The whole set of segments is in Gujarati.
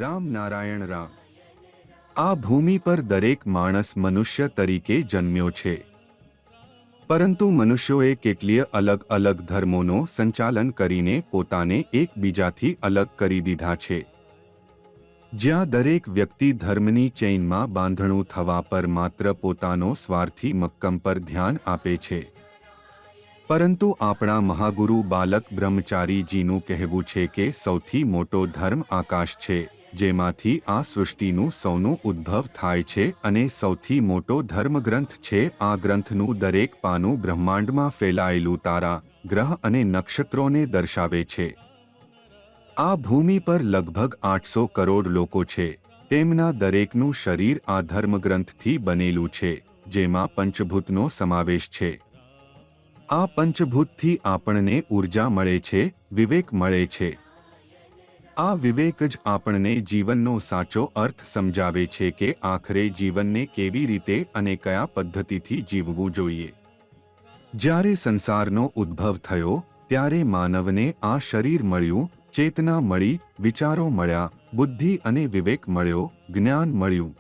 રામ નારાયણ રામ। આ ભૂમિ પર દરેક માણસ મનુષ્ય તરીકે જન્મ્યો છે, પરંતુ મનુષ્યોએ કેટલીય અલગ અલગ ધર્મોનો સંચાલન કરીને પોતાને એકબીજાથી અલગ કરી દીધા છે। જ્યાં દરેક વ્યક્તિ ધર્મની ચેઇનમાં બાંધણું થવા પર માત્ર પોતાનો સ્વાર્થી મક્કમ પર ધ્યાન આપે છે। પરંતુ આપણા મહાગુરુ બાલક બ્રહ્મચારીજીનું કહેવું છે કે સૌથી મોટો ધર્મ આકાશ છે, જેમાંથી આ સૃષ્ટિનું સૌનું ઉદ્ભવ થાય છે, અને સૌથી મોટો ધર્મગ્રંથ છે। આ ગ્રંથનું દરેક પાનું બ્રહ્માંડમાં ફેલાયેલું તારા, ગ્રહ અને નક્ષત્રોને દર્શાવે છે। આ ભૂમિ પર લગભગ 800 કરોડ લોકો છે। તેમના દરેકનું શરીર આ ધર્મગ્રંથથી બનેલું છે, જેમાં પંચભૂતનો સમાવેશ છે। આ પંચભૂતથી આપણને ઊર્જા મળે છે, વિવેક મળે છે। આ વિવેક જ આપણને જીવનનો સાચો અર્થ સમજાવે છે કે આખરે જીવનને કેવી રીતે અને કયા પદ્ધતિથી જીવવું જોઈએ। જ્યારે સંસારનો ઉદ્ભવ થયો ત્યારે માનવને આ શરીર મળ્યું, ચેતના મળી, વિચારો મળ્યા, બુદ્ધિ અને વિવેક મળ્યો, જ્ઞાન મળ્યું।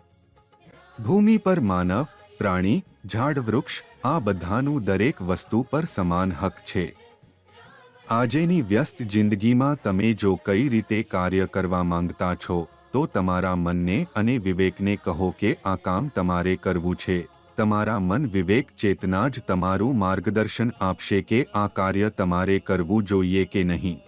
ભૂમિ પર માનવ, પ્રાણી, ઝાડ, વૃક્ષ આ બધાનું દરેક વસ્તુ પર સમાન હક છે। આજેની વ્યસ્ત જિંદગીમાં તમે જો કઈ રીતે કાર્ય કરવા માંગતા છો તો તમારા મનને અને વિવેકને કહો કે આ કામ તમારે કરવું છે। તમારા મન, વિવેક, ચેતના જ તમારું માર્ગદર્શન આપશે કે આ કાર્ય તમારે કરવું જોઈએ કે નહીં।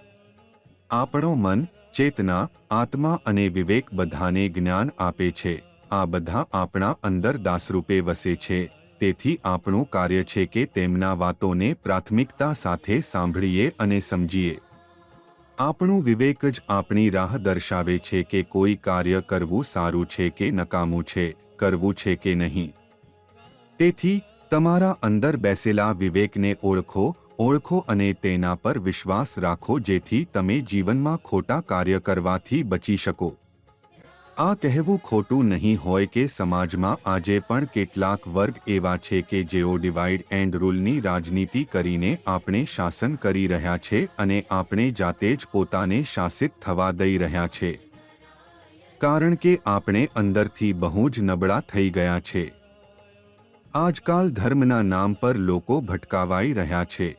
આપણો મન, ચેતના, આત્મા અને વિવેક બધાને જ્ઞાન આપે છે। આ બધા આપણા અંદર દાસરૂપે વસે છે। તેથી આપણું કાર્ય છે કે તેમના વાતોને પ્રાથમિકતા સાથે સાંભળીએ અને સમજીએ। આપણું વિવેક જ આપણી રાહ દર્શાવે છે કે કોઈ કાર્ય કરવું સારું છે કે નકામું છે, કરવું છે કે નહીં। તેથી તમારા અંદર બેસેલા વિવેકને ઓળખો અને તેના પર વિશ્વાસ રાખો, જેથી તમે જીવનમાં ખોટા કાર્ય કરવાથી બચી શકો। આ કહેવું ખોટું નહીં હોય કે સમાજમાં આજે પણ કેટલાક વર્ગ એવા છે કે જેઓ ડિવાઇડ એન્ડ રૂલની રાજનીતિ કરીને આપણે શાસન કરી રહ્યા છે અને આપણે જાતે જ પોતાને શાસિત થવા દઈ રહ્યા છે, કારણ કે આપણે અંદરથી બહુ જ નબળા થઈ ગયા છે। આજકાલ ધર્મના નામ પર લોકો ભટકાવાઈ રહ્યા છે।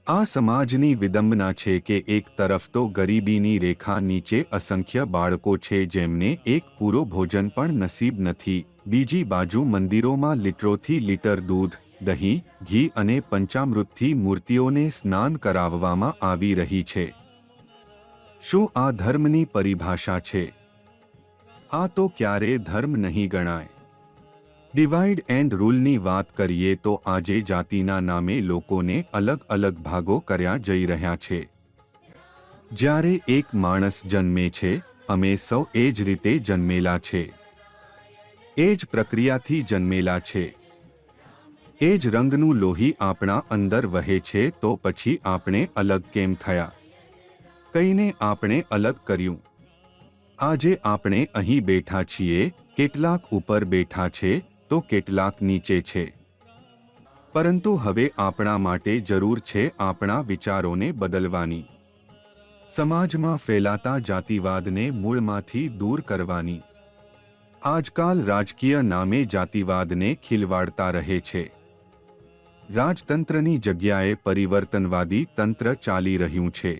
આ સમાજની વિડંબના છે કે એક તરફ તો ગરીબીની રેખા નીચે અસંખ્ય બાળકો છે જેમને એક પૂરો ભોજન પણ નસીબ નથી, બીજી બાજુ મંદિરોમાં લીટરોથી લીટર દૂધ, દહીં, ઘી અને પંચામૃતથી મૂર્તિઓને સ્નાન કરાવવામાં આવી રહી છે। શું આ ધર્મની પરિભાષા છે? આ તો ક્યારેય ધર્મ નહીં ગણાય। ડિવાઇડ એન્ડ રૂલની વાત કરીએ તો આજે જાતિના નામે લોકોને અલગ અલગ ભાગો કર્યા જઈ રહ્યા છે। જ્યારે એક માણસ જન્મે છે, અમે સૌ એ જ રીતે જન્મેલા છે, એ જ પ્રક્રિયાથી જન્મેલા છે, એ જ રંગનું લોહી આપણા અંદર વહે છે, તો પછી આપણે અલગ કેમ થયા? કઈને આપણે અલગ કર્યું? આજે આપણે અહીં બેઠા છીએ, કેટલાક ઉપર બેઠા છે તો કેટલાક નીચે છે, પરંતુ હવે આપણા માટે જરૂર છે આપણા વિચારોને બદલવાની, સમાજમાં ફેલાતા જાતિવાદને મૂળમાંથી દૂર કરવાની। આજકાલ રાજકીય નામે જાતિવાદને ખીલવાડતા રહે છે। રાજતંત્રની જગ્યાએ પરિવર્તનવાદી તંત્ર ચાલી રહ્યું છે।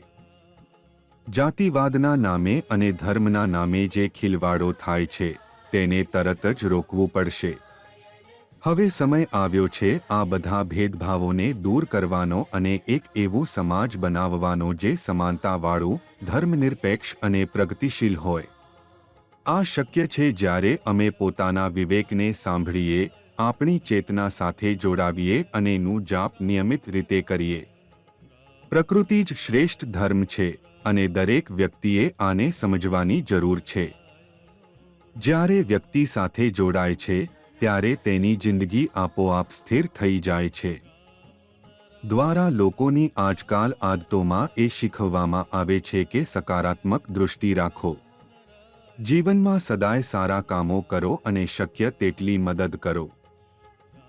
જાતિવાદના નામે અને ધર્મના નામે જે ખીલવાડો થાય છે તેને તરત જ રોકવું પડશે। હવે સમય આવ્યો છે આ બધા ભેદભાવોને દૂર કરવાનો અને એક એવું સમાજ બનાવવાનો જે સમાનતાવાળું, ધર્મનિરપેક્ષ અને પ્રગતિશીલ હોય। આ શક્ય છે જ્યારે અમે પોતાના વિવેકને સાંભળીએ, આપણી ચેતના સાથે જોડાવીએ અને નું જાપ નિયમિત રીતે કરીએ। પ્રકૃતિ જ શ્રેષ્ઠ ધર્મ છે અને દરેક વ્યક્તિએ આને સમજવાની જરૂર છે। જ્યારે વ્યક્તિ સાથે જોડાય છે ત્યારે તેની જિંદગી આપોઆપ સ્થિર થઈ જાય છે। દ્વારા લોકોની આજકાલ આદતોમાં એ શીખવવામાં આવે છે કે સકારાત્મક દૃષ્ટિ રાખો, જીવનમાં સદાય સારા કામો કરો અને શક્ય તેટલી મદદ કરો।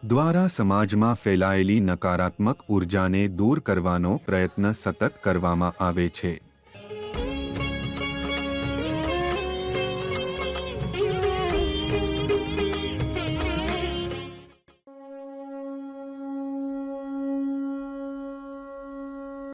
દ્વારા સમાજમાં ફેલાયેલી નકારાત્મક ઉર્જાને દૂર કરવાનો પ્રયત્ન સતત કરવામાં આવે છે।